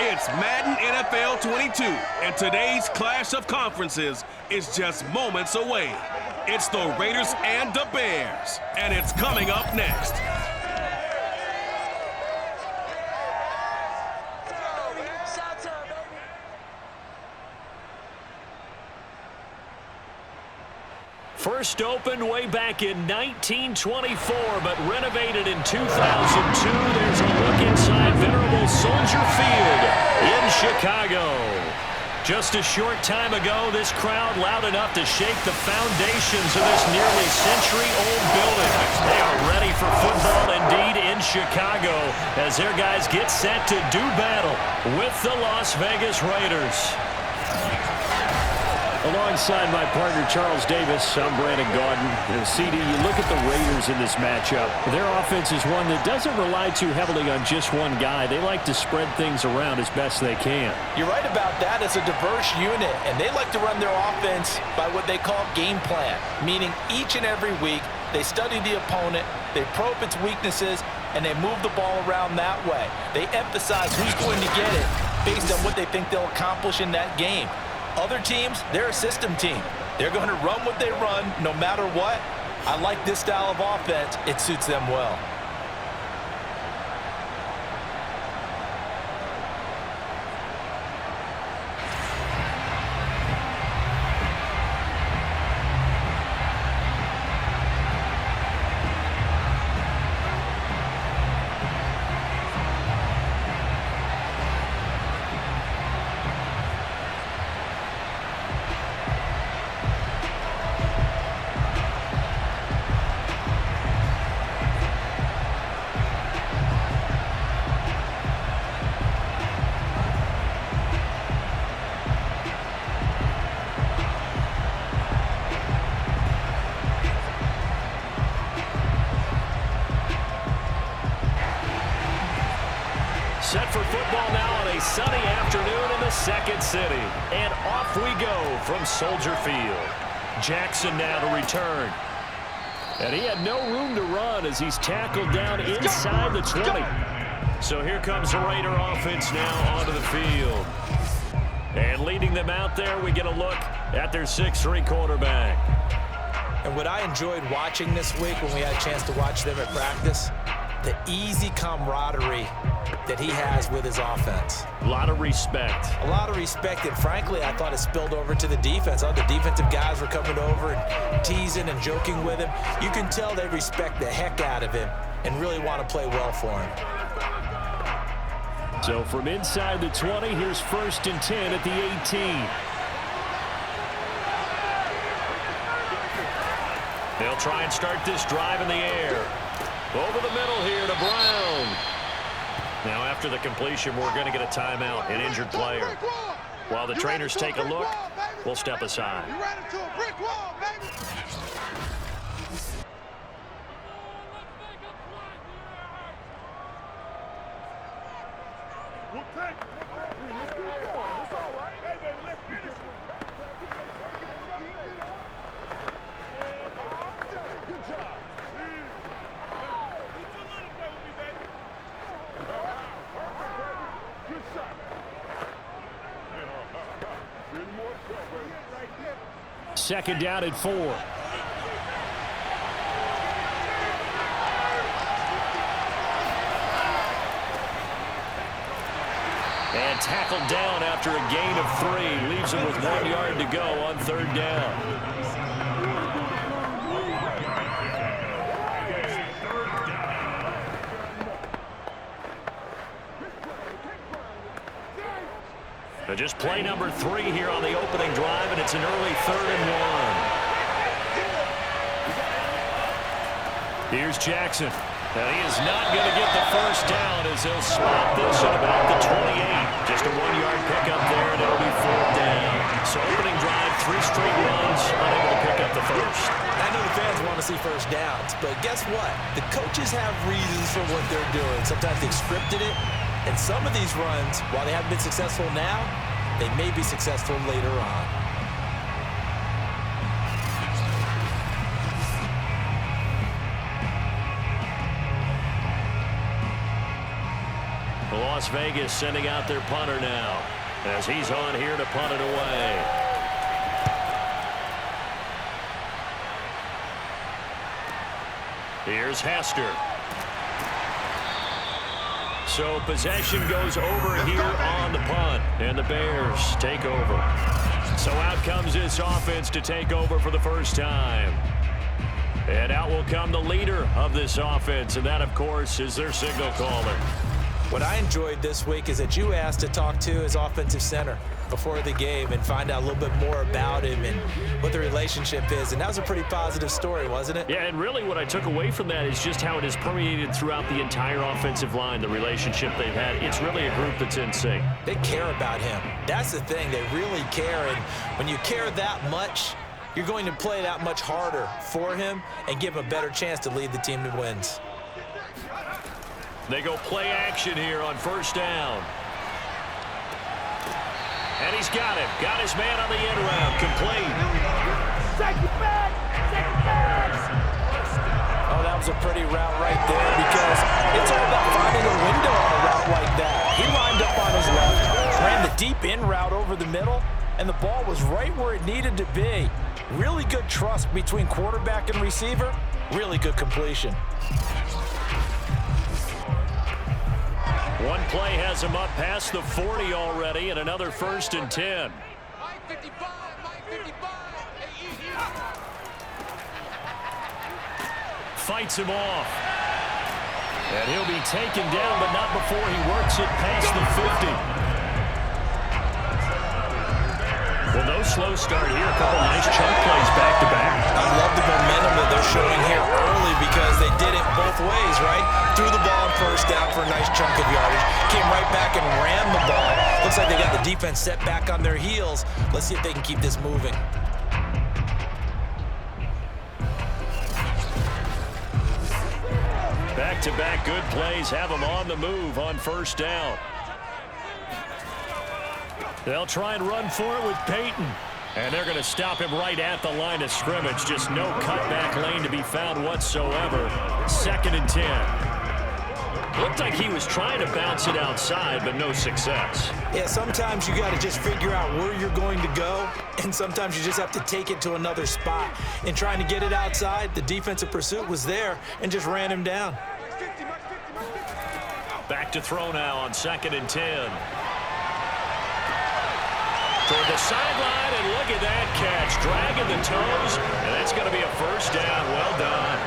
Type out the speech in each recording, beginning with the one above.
It's Madden NFL 22, and today's clash of conferences is just moments away. It's the Raiders and the Bears, and it's coming up next. First opened way back in 1924, but renovated in 2002. There's a look inside venerable Soldier Field in Chicago. Just a short time ago, this crowd loud enough to shake the foundations of this nearly century-old building. They are ready for football indeed in Chicago as their guys get set to do battle with the Las Vegas Raiders. Alongside my partner, Charles Davis, I'm Brandon Gaudin. CD, you look at the Raiders in this matchup. Their offense is one that doesn't rely too heavily on just one guy. They like to spread things around as best they can. You're right about that. It's a diverse unit, and they like to run their offense by what they call game plan, meaning each and every week they study the opponent, they probe its weaknesses, and they move the ball around that way. They emphasize who's going to get it based on what they think they'll accomplish in that game. Other teams, they're a system team. They're going to run what they run no matter what. I like this style of offense. It suits them well. Set for football now on a sunny afternoon in the second city. And off we go from Soldier Field. Jackson now to return. And he had no room to run as he's tackled down inside the 20. So here comes the Raider offense now onto the field. And leading them out there, we get a look at their 6'3" quarterback. And what I enjoyed watching this week when we had a chance to watch them at practice, the easy camaraderie that he has with his offense. A lot of respect. A lot of respect, and frankly, I thought it spilled over to the defense. All the defensive guys were coming over and teasing and joking with him. You can tell they respect the heck out of him and really want to play well for him. So from inside the 20, here's 1st and 10 at the 18. They'll try and start this drive in the air. Over the middle here to Brown. Now after the completion, we're going to get a timeout, an injured player. While the trainers take a look, we'll step aside. Second down at 4. And tackled down after a gain of 3. Leaves him with 1 yard to go on 3rd down. Just play number 3 here on the opening drive, and it's an early 3rd and 1. Here's Jackson. And he is not going to get the first down as they'll spot this at about the 28. Just a 1-yard pickup there, and it'll be 4th down. So opening drive, 3 straight runs, unable to pick up the first. I know the fans want to see first downs, but guess what? The coaches have reasons for what they're doing. Sometimes they've scripted it, and some of these runs, while they haven't been successful now, they may be successful later on. The Las Vegas sending out their punter now as he's on here to punt it away. Here's Hester. So possession goes over here on the punt, and the Bears take over. So out comes this offense to take over for the first time. And out will come the leader of this offense, and that, of course, is their signal caller. What I enjoyed this week is that you asked to talk to his offensive center before the game and find out a little bit more about him and what the relationship is. And that was a pretty positive story, wasn't it? Yeah, and really what I took away from that is just how it has permeated throughout the entire offensive line, the relationship they've had. It's really a group that's in sync. They care about him. That's the thing. They really care. And when you care that much, you're going to play that much harder for him and give him a better chance to lead the team to wins. They go play action here on first down. And he's got him. Got his man on the end route. Complete. Second back. Oh, that was a pretty route right there because it's all about finding a window on a route like that. He lined up on his left, ran the deep in route over the middle, and the ball was right where it needed to be. Really good trust between quarterback and receiver. Really good completion. One play has him up past the 40 already, and another 1st and 10. Fights him off. And he'll be taken down, but not before he works it past the 50. Well, no slow start here. A couple nice chunk plays back-to-back. I love the momentum that they're showing here early because they did it both ways, right? Threw the ball on first down for a nice chunk of yardage. Came right back and ran the ball. Looks like they got the defense set back on their heels. Let's see if they can keep this moving. Back-to-back good plays have them on the move on first down. They'll try and run for it with Peyton. And they're going to stop him right at the line of scrimmage. Just no cutback lane to be found whatsoever. 2nd and 10. Looked like he was trying to bounce it outside, but no success. Yeah, sometimes you got to just figure out where you're going to go, and sometimes you just have to take it to another spot. In trying to get it outside, the defensive pursuit was there and just ran him down. Back to throw now on 2nd and 10. Toward the sideline, and look at that catch. Dragging the toes, and that's going to be a first down. Well done.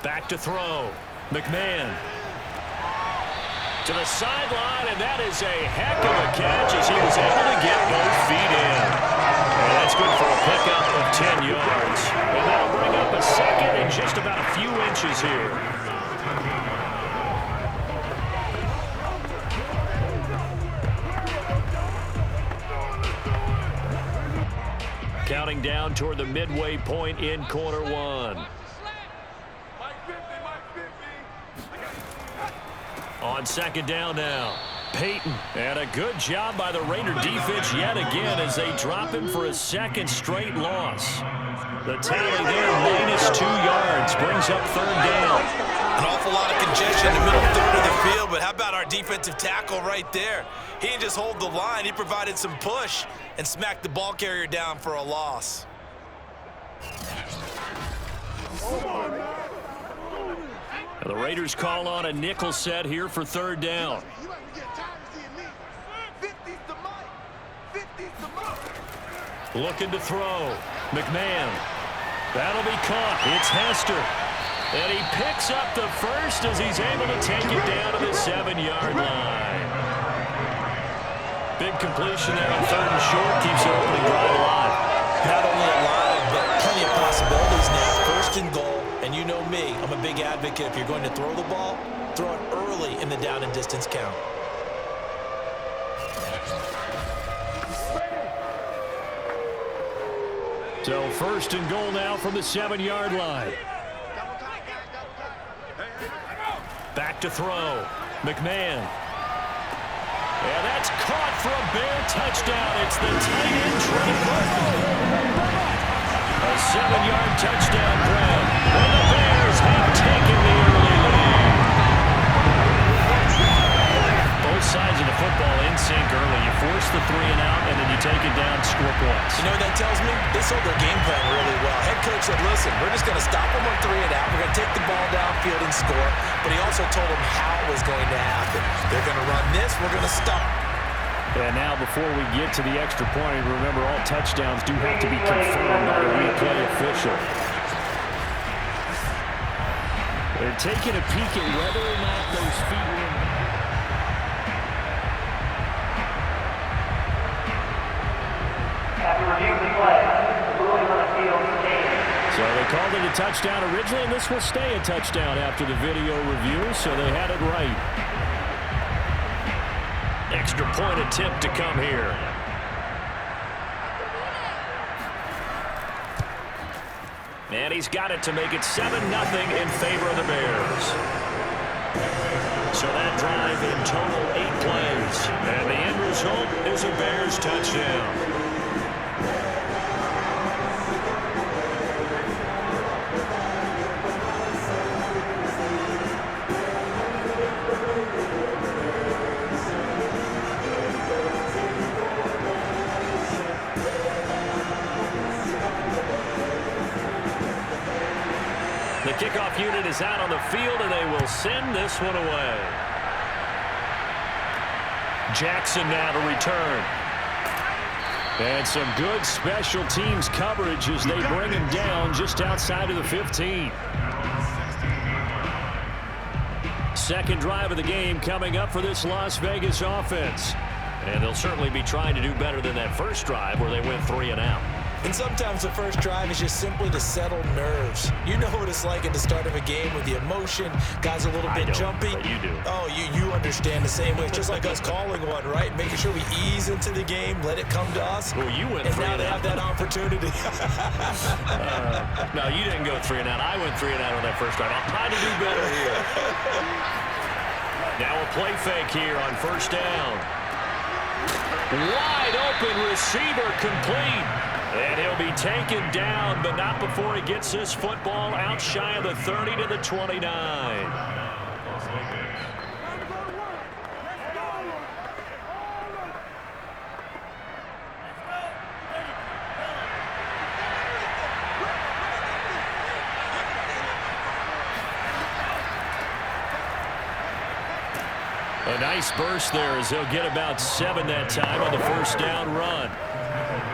Back to throw. McMahon. To the sideline, and that is a heck of a catch as he was able to get both feet in. And that's good for a pickup of 10 yards. And that'll bring up a second and just about a few inches here. Counting down toward the midway point in quarter one. On 2nd down now, Peyton. And a good job by the Raider defense yet again as they drop him for a 2nd straight loss. The tally there, -2 yards, brings up 3rd down. An awful lot of congestion in the middle third of the field, but how about our defensive tackle right there? He didn't just hold the line, he provided some push and smacked the ball carrier down for a loss. The Raiders call on a nickel set here for 3rd down. Looking to throw. McMahon. That'll be caught. It's Hester. And he picks up the first as he's able to take it down to the 7-yard line. Big completion there on 3rd and short. Keeps the opening drive alive. Not only alive, but plenty of possibilities now. 1st and goal. And you know me, I'm a big advocate. If you're going to throw the ball, throw it early in the down and distance count. So first and goal now from the 7-yard line. Back to throw. McMahon. Yeah, that's caught for a Bear touchdown. It's the tight end, Trey Burton. A 7-yard touchdown grab. And the Bears have taken the early lead. Both sides of the football in sync early. You force the 3 and out, and then you take it down, score points. You know what that tells me? They sold their game plan really well. Head coach said, listen, we're just going to stop them on 3 and out. We're going to take the ball downfield and score. But he also told them how it was going to happen. They're going to run this. We're going to stop. And now before we get to the extra point, remember all touchdowns do have to be confirmed by the replay official. They're taking a peek at whether or not those feet were. So they called it a touchdown originally, and this will stay a touchdown after the video review, so they had it right. Extra point attempt to come here. And he's got it to make it 7-0 in favor of the Bears. So that drive in total 8 plays. And the end result is a Bears touchdown. The kickoff unit is out on the field, and they will send this one away. Jackson now to return. And some good special teams coverage as they bring him down just outside of the 15. Second drive of the game coming up for this Las Vegas offense. And they'll certainly be trying to do better than that first drive where they went 3 and out. And sometimes the first drive is just simply to settle nerves. You know what it's like at the start of a game with the emotion, guys a little bit jumpy. But you do. Oh, you understand the same way. It's just like us calling one, right? Making sure we ease into the game, let it come to us. Well, you went 3 and out. And now they have that opportunity. No, you didn't go 3 and out. I went 3 and out on that first drive. I'll try to do better here. Now a play fake here on first down. Wide open receiver complete. And he'll be taken down, but not before he gets this football out shy of the 30 to the 29. A nice burst there as he'll get about 7 that time on the first down run.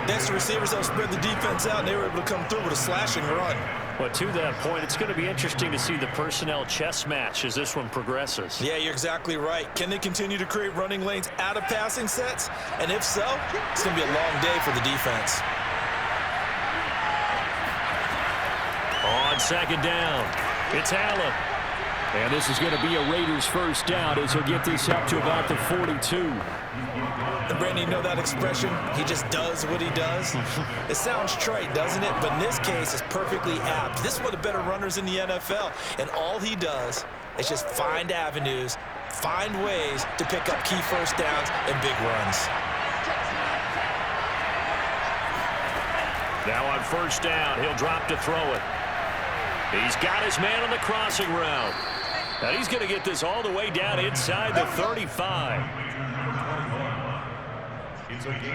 Next, the receivers have spread the defense out, and they were able to come through with a slashing run. Well, to that point, it's going to be interesting to see the personnel chess match as this one progresses. Yeah, you're exactly right. Can they continue to create running lanes out of passing sets? And if so, it's going to be a long day for the defense. On second down, it's Allen. And this is going to be a Raiders first down as he'll get this up to about the 42. And Brandon, you know that expression? He just does what he does. It sounds trite, doesn't it? But in this case, it's perfectly apt. This is one of the better runners in the NFL. And all he does is just find avenues, find ways to pick up key first downs and big runs. Now on first down, he'll drop to throw it. He's got his man on the crossing route. And he's going to get this all the way down inside the 35.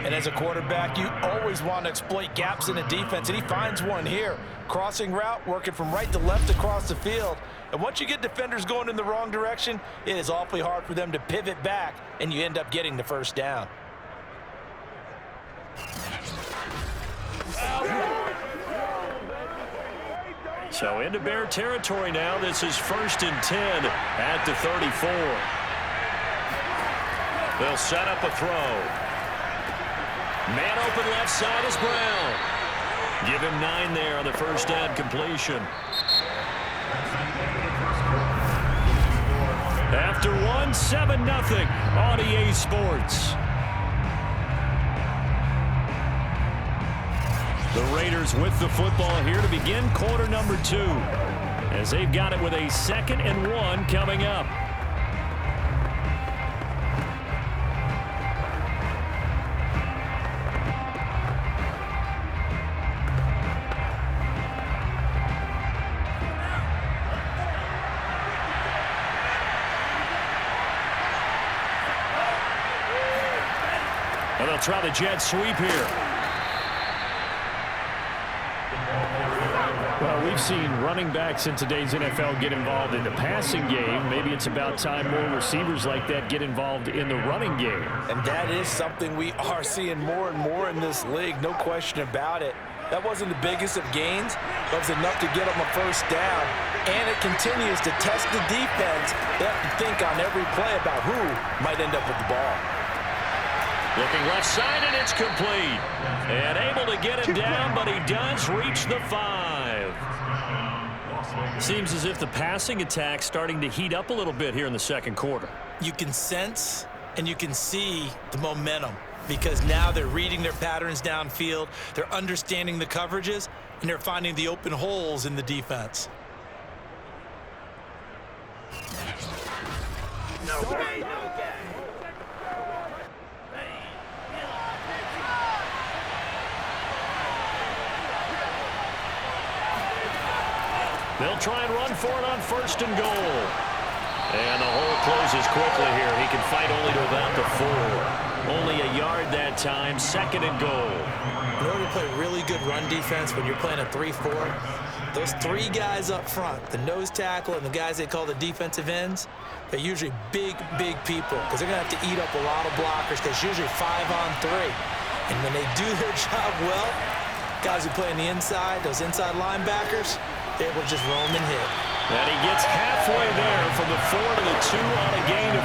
And as a quarterback, you always want to exploit gaps in the defense, and he finds one here. Crossing route, working from right to left across the field. And once you get defenders going in the wrong direction, it is awfully hard for them to pivot back, and you end up getting the first down. So into Bear territory now. This is 1st and 10 at the 34. They'll set up a throw. Man open left side is Brown. Give him 9 there on the first down completion. After 1, 7-0 on EA Sports. The Raiders with the football here to begin quarter number 2, as they've got it with a 2nd and 1 coming up. And they'll try the jet sweep here. Well, we've seen running backs in today's NFL get involved in the passing game. Maybe it's about time more receivers like that get involved in the running game. And that is something we are seeing more and more in this league, no question about it. That wasn't the biggest of gains, but it was enough to get them a first down. And it continues to test the defense. They have to think on every play about who might end up with the ball. Looking left side, and it's complete. And able to get him down, but he does reach the 5. Seems as if the passing attack's starting to heat up a little bit here in the second quarter. You can sense and you can see the momentum because now they're reading their patterns downfield, they're understanding the coverages, and they're finding the open holes in the defense. They'll try and run for it on 1st and goal. And the hole closes quickly here. He can fight only to about the 4. Only a yard that time, 2nd and goal. In order to play really good run defense when you're playing a 3-4, those 3 guys up front, the nose tackle and the guys they call the defensive ends, they're usually big people because they're going to have to eat up a lot of blockers because it's usually 5-on-3. And when they do their job well, guys who play on the inside, those inside linebackers, they're able to just roam and hit. And he gets halfway there from the 4 to the 2 on a gain of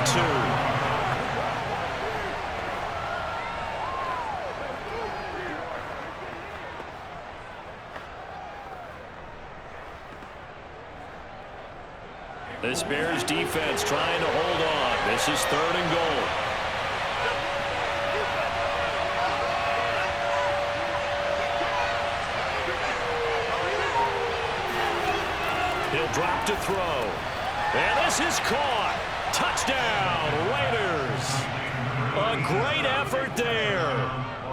2. This Bears defense trying to hold on. This is 3rd and goal. He'll drop to throw. And this is caught. Touchdown, Raiders. A great effort there.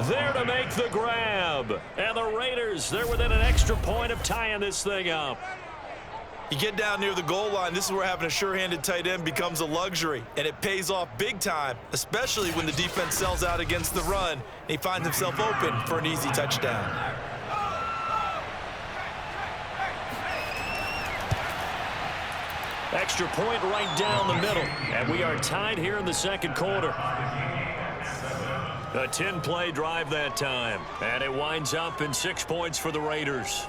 There to make the grab. And the Raiders, they're within an extra point of tying this thing up. You get down near the goal line, this is where having a sure-handed tight end becomes a luxury, and it pays off big time, especially when the defense sells out against the run, and he finds himself open for an easy touchdown. Extra point right down the middle, and we are tied here in the second quarter. A 10-play drive that time, and it winds up in 6 points for the Raiders.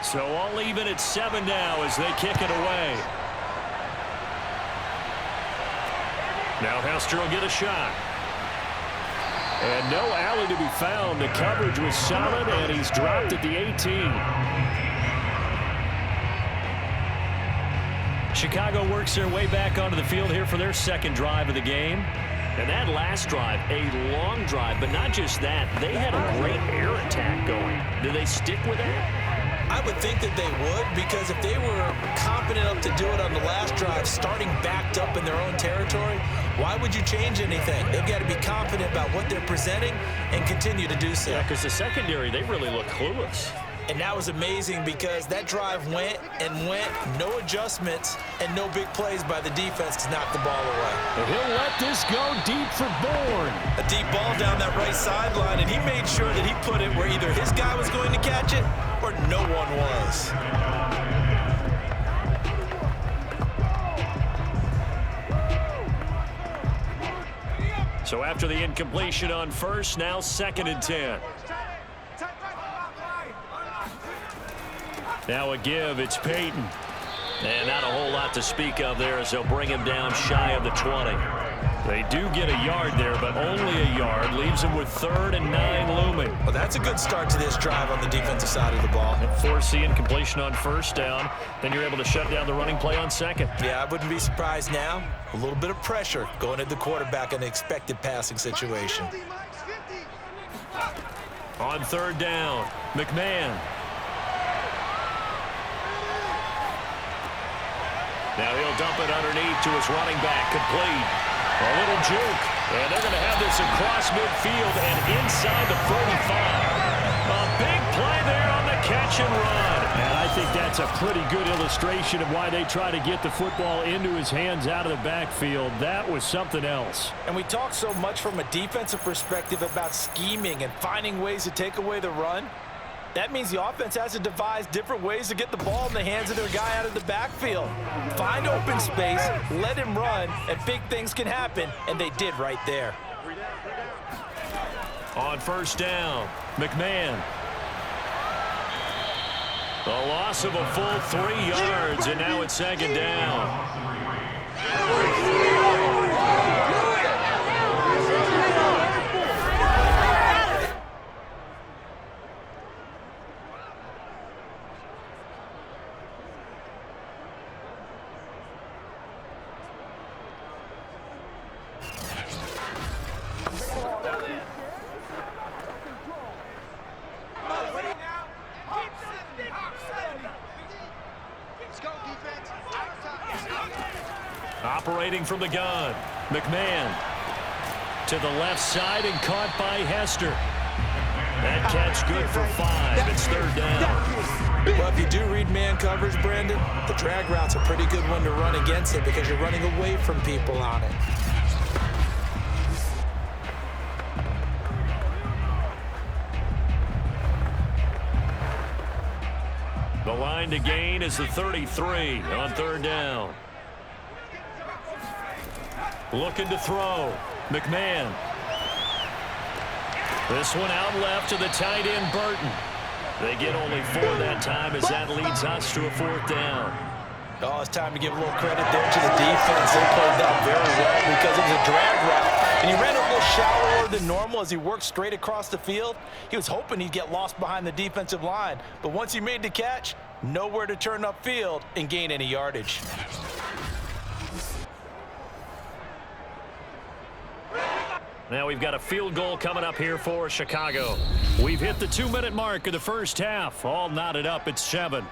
So all even at 7 now as they kick it away. Now Hester will get a shot. And no alley to be found. The coverage was solid, and he's dropped at the 18. Chicago works their way back onto the field here for their second drive of the game. And that last drive, a long drive, but not just that. They had a great air attack going. Do they stick with that? I would think that they would, because if they were confident enough to do it on the last drive, starting backed up in their own territory, why would you change anything? They've got to be confident about what they're presenting and continue to do so. Yeah, because the secondary, they really look clueless. And that was amazing because that drive went and went, no adjustments, and no big plays by the defense to knock the ball away. And he'll let this go deep for Bourne. A deep ball down that right sideline, and he made sure that he put it where either his guy was going to catch it or no one was. So after the incompletion on first, now 2nd and 10. Now a give, it's Peyton. And not a whole lot to speak of there as they'll bring him down shy of the 20. They do get a yard there, but only a yard. Leaves him with 3rd and 9 looming. Well, that's a good start to this drive on the defensive side of the ball. Foreseeing completion on 1st down. Then you're able to shut down the running play on 2nd. Yeah, I wouldn't be surprised now. A little bit of pressure going at the quarterback in an expected passing situation. On 3rd down, McMahon. Now he'll dump it underneath to his running back, complete. A little juke, and they're going to have this across midfield and inside the 45. A big play there on the catch and run. And I think that's a pretty good illustration of why they try to get the football into his hands out of the backfield. That was something else. And we talk so much from a defensive perspective about scheming and finding ways to take away the run. That means the offense has to devise different ways to get the ball in the hands of their guy out of the backfield. Find open space, let him run, and big things can happen, and they did right there. On 1st down, McMahon. The loss of a full 3 yards, and now it's 2nd down. Operating from the gun, McMahon to the left side and caught by Hester. That catch good for 5. It's 3rd down. Well, if you do read man coverage, Brandon, the drag route's a pretty good one to run against it because you're running away from people on it. The line to gain is the 33 on 3rd down. Looking to throw. McMahon. This one out left to the tight end, Burton. They get only 4 that time as that leads us to a 4th down. Oh, it's time to give a little credit there to the defense. They played that very well because it was a drag route. And he ran a little shallower than normal as he worked straight across the field. He was hoping he'd get lost behind the defensive line. But once he made the catch, nowhere to turn upfield and gain any yardage. Now we've got a field goal coming up here for Chicago. We've hit the 2-minute mark of the 1st half. All knotted up at 7.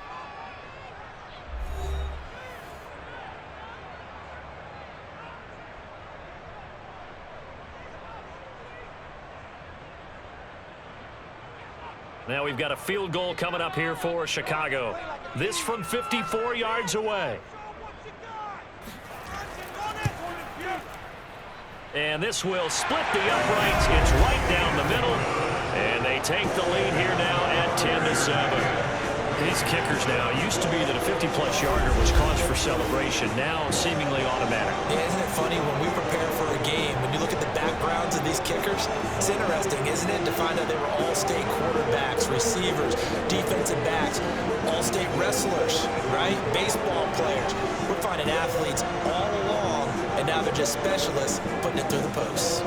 Now we've got a field goal coming up here for Chicago. This from 54 yards away. And this will split the uprights. It's right down the middle. And they take the lead here now at 10-7. These kickers now, used to be that a 50-plus yarder was cause for celebration. Now seemingly automatic. Yeah, isn't it funny when we prepare for a game, when you look at the backgrounds of these kickers, it's interesting, isn't it, to find out they were all-state quarterbacks, receivers, defensive backs, all-state wrestlers, right? Baseball players. We're finding athletes all along, and now they're just specialists putting it through the posts.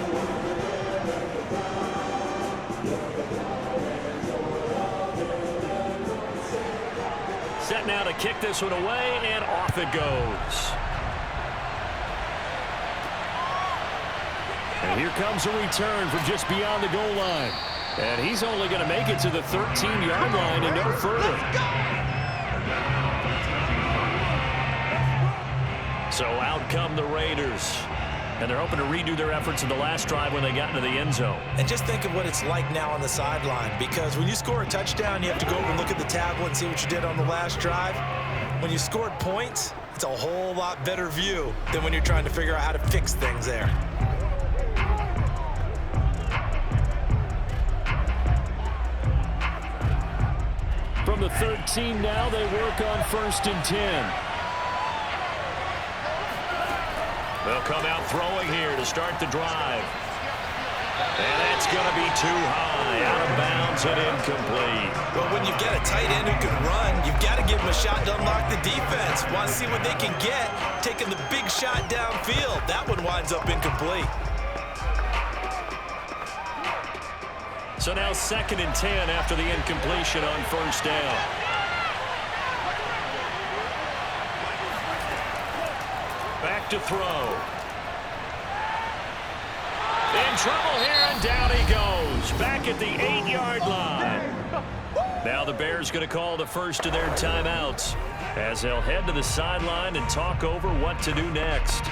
Set now to kick this one away, and off it goes. And here comes a return from just beyond the goal line. And he's only going to make it to the 13-yard line and no further. So out come the Raiders. And they're hoping to redo their efforts in the last drive when they got into the end zone. And just think of what it's like now on the sideline, because when you score a touchdown, you have to go over and look at the tablet and see what you did on the last drive. When you scored points, it's a whole lot better view than when you're trying to figure out how to fix things there. From the 13 now, they work on 1st and 10. They'll come out throwing here to start the drive. And that's going to be too high, out of bounds and incomplete. Well, when you've got a tight end who can run, you've got to give him a shot to unlock the defense. Want to see what they can get, taking the big shot downfield. That one winds up incomplete. So now 2nd and 10 after the incompletion on first down. Back to throw. In trouble here, and down he goes. Back at the 8-yard line. Now the Bears going to call the first of their timeouts as they'll head to the sideline and talk over what to do next.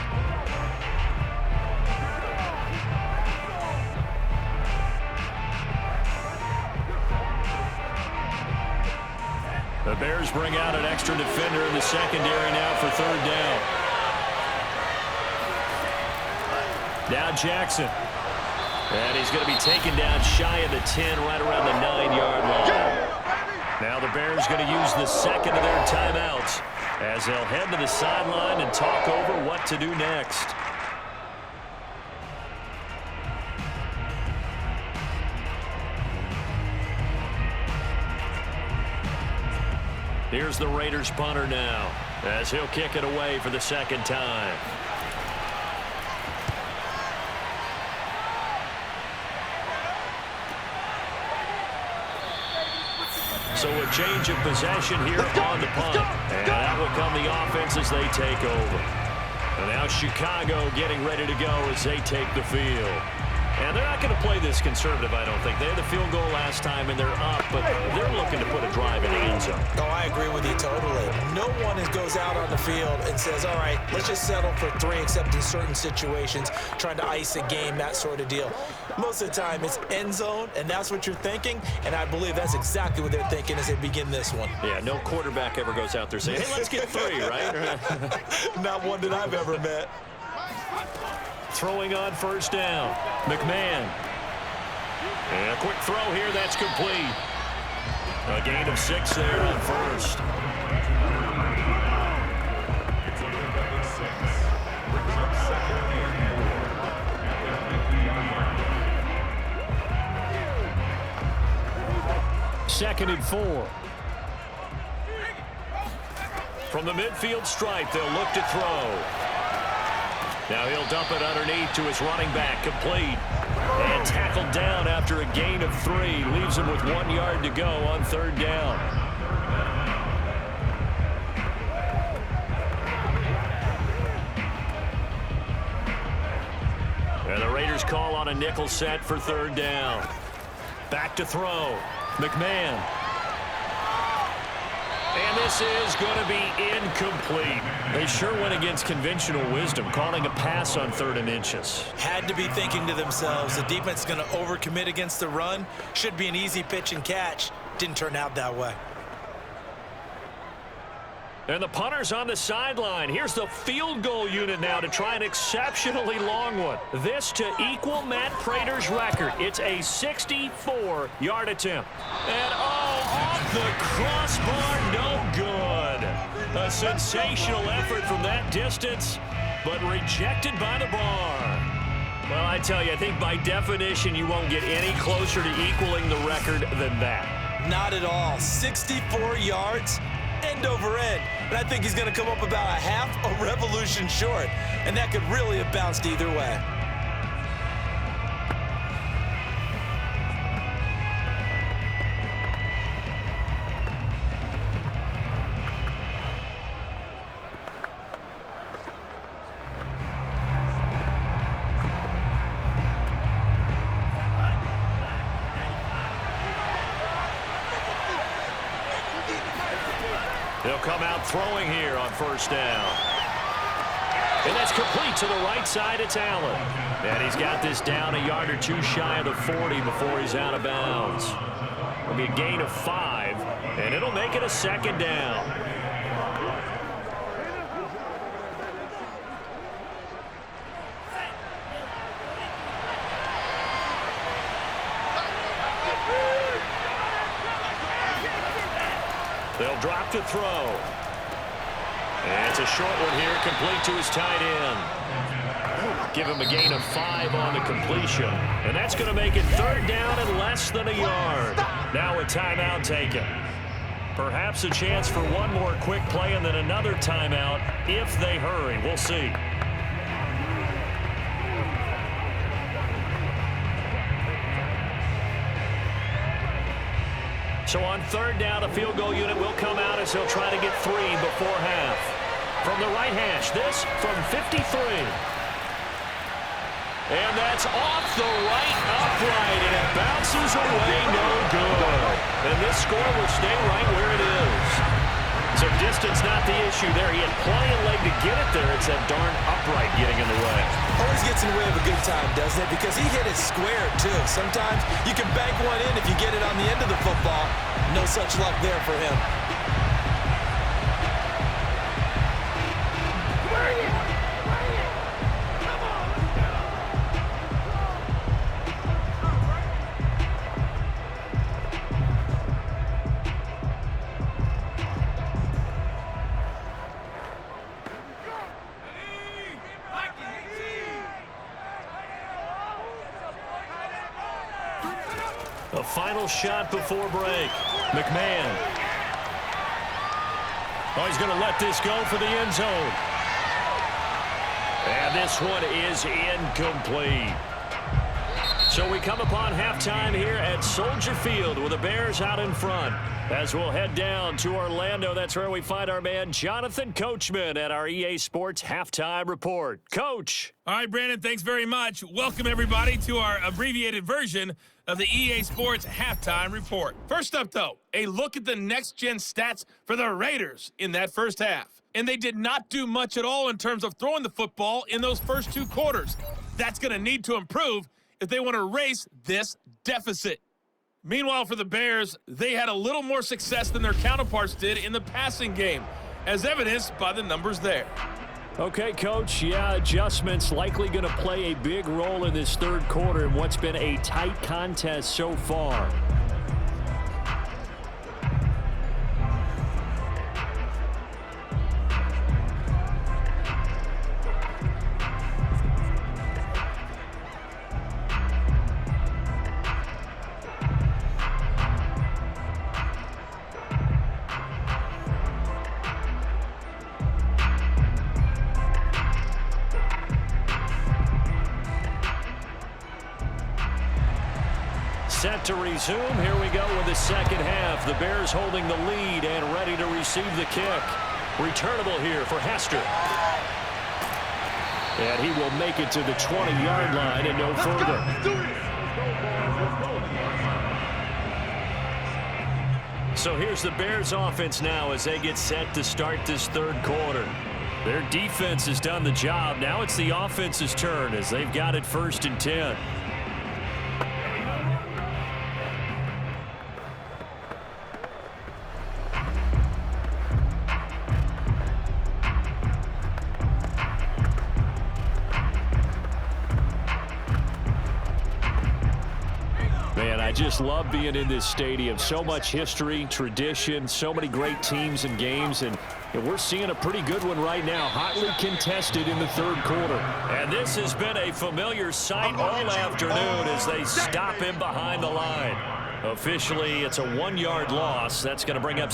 The Bears bring out an extra defender in the secondary now for 3rd down. Now Jackson. And he's going to be taken down shy of the 10, right around the 9-yard line. Now the Bears going to use the 2nd of their timeouts as they'll head to the sideline and talk over what to do next. Here's the Raiders punter now as he'll kick it away for the 2nd time. So a change of possession here on the punt. And that will come the offense as they take over. And now Chicago getting ready to go as they take the field. And they're not going to play this conservative, I don't think. They had the field goal last time, and they're up, but they're looking to put a drive in the end zone. Oh, I agree with you totally. No one goes out on the field and says, all right, let's just settle for 3, except in certain situations, trying to ice a game, that sort of deal. Most of the time, it's end zone, and that's what you're thinking, and I believe that's exactly what they're thinking as they begin this one. Yeah, no quarterback ever goes out there saying, hey, let's get 3, right? Not one that I've ever met. Throwing on first down. McMahon. And a quick throw here. That's complete. A gain of 6 there on first. Second and 4. From the midfield stripe, they'll look to throw. Now he'll dump it underneath to his running back, complete. And tackled down after a gain of 3. Leaves him with 1 yard to go on 3rd down. And the Raiders call on a nickel set for 3rd down. Back to throw. McMahon. And this is going to be incomplete. They sure went against conventional wisdom, calling a pass on 3rd and inches. Had to be thinking to themselves, the defense is going to overcommit against the run. Should be an easy pitch and catch. Didn't turn out that way. And the punter's on the sideline. Here's the field goal unit now to try an exceptionally long one. This to equal Matt Prater's record. It's a 64-yard attempt. And off the crossbar, no good. A sensational effort from that distance, but rejected by the bar. Well, I tell you, I think by definition you won't get any closer to equaling the record than that. Not at all. 64 yards. End over end, and I think he's going to come up about a half a revolution short, and that could really have bounced either way. They'll come out throwing here on first down. And that's complete to the right side. It's Allen. And he's got this down a yard or 2 shy of the 40 before he's out of bounds. It'll be a gain of 5, and it'll make it a 2nd down. They'll drop to throw. And it's a short one here, complete to his tight end. Give him a gain of 5 on the completion. And that's going to make it 3rd down and less than a yard. Now a timeout taken. Perhaps a chance for one more quick play and then another timeout if they hurry. We'll see. So on 3rd down, a field goal unit will come out as he'll try to get 3 before half. From the right hash, this from 53. And that's off the right upright, and it bounces away, no good. And this score will stay right where it is. So distance not the issue there. He had plenty of leg to get it there. It's that darn upright getting in the way. Always gets in the way of a good time, doesn't it? Because he hit it square, too. Sometimes you can bank one in if you get it on the end of the football. No such luck there for him. A final shot before break. McMahon. Oh, he's going to let this go for the end zone. And this one is incomplete. So we come upon halftime here at Soldier Field with the Bears out in front. As we'll head down to Orlando, that's where we find our man Jonathan Coachman at our EA Sports Halftime Report. Coach. All right, Brandon, thanks very much. Welcome, everybody, to our abbreviated version of the EA Sports Halftime Report. First up, though, a look at the next-gen stats for the Raiders in that first half. And they did not do much at all in terms of throwing the football in those first 2 quarters. That's going to need to improve if they want to erase this deficit. Meanwhile, for the Bears, they had a little more success than their counterparts did in the passing game, as evidenced by the numbers there. Okay, Coach, yeah, adjustments likely going to play a big role in this 3rd quarter in what's been a tight contest so far. Set to resume. Here we go with the second half. The Bears holding the lead and ready to receive the kick. Returnable here for Hester. And he will make it to the 20-yard line and no further. So here's the Bears offense now as they get set to start this 3rd quarter. Their defense has done the job. Now it's the offense's turn as they've got it 1st and 10. Man, I just love being in this stadium. So much history, tradition, so many great teams and games, and we're seeing a pretty good one right now, hotly contested in the 3rd quarter. And this has been a familiar sight all afternoon as they stop him behind the line. Officially, it's a 1-yard loss. That's going to bring up